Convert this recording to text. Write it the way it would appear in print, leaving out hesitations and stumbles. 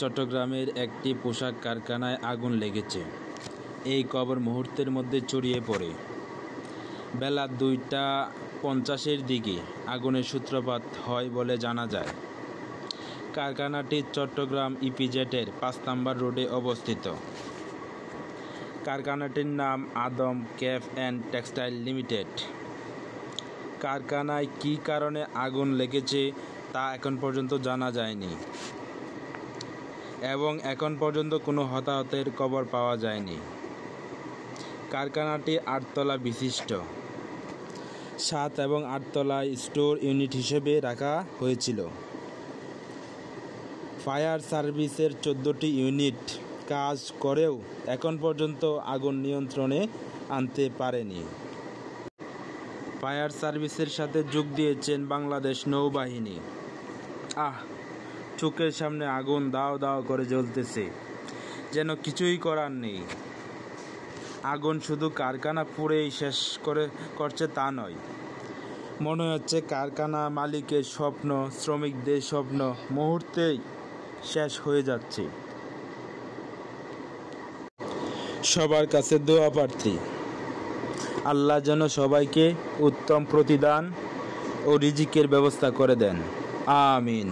চট্টগ্রামের একটি পোশাক কারখানায় আগুন লেগেছে। এই খবর মুহূর্তের মধ্যে ছড়িয়ে পড়ে। বেলা 2টা 50-এর দিকে আগুনের সূত্রপাত হয় বলে জানা যায়। কারখানাটি চট্টগ্রাম ইপিজেডের 5 নম্বর রোডে অবস্থিত। কারখানাটির নাম আদম ক্যাপ অ্যান্ড টেক্সটাইল লিমিটেড। কারখানায় কী কারণে আগুন লেগেছে তা এখন পর্যন্ত জানা যায়নি এবং এখন পর্যন্ত কোনো হতাহতের খবর পাওয়া যায়নি। কারখানাটি 8 তলা বিশিষ্ট। 7 এবং 8 তলায় স্টোর ইউনিট হিসেবে রাখা হয়েছিল। ফায়ার সার্ভিসের 14টি ইউনিট কাজ করেও এখন পর্যন্ত আগুন নিয়ন্ত্রণে আনতে পারেনি। ফায়ার সার্ভিসের সাথে যোগ দিয়েছেন বাংলাদেশ নৌবাহিনী। চোখের সামনে আগুন দাও দাও করে জ্বলতেছে, যেন কিছুই করার নেই। আগুন শুধু কারখানা পুড়েই শেষ করছে তা নয়, মনে হচ্ছে কারখানা মালিকের স্বপ্ন, শ্রমিকদের স্বপ্ন মুহূর্তেই শেষ হয়ে যাচ্ছে। সবার কাছে দোয়া প্রার্থী, আল্লাহ যেন সবাইকে উত্তম প্রতিদান ও রিজিকের ব্যবস্থা করে দেন। আমিন।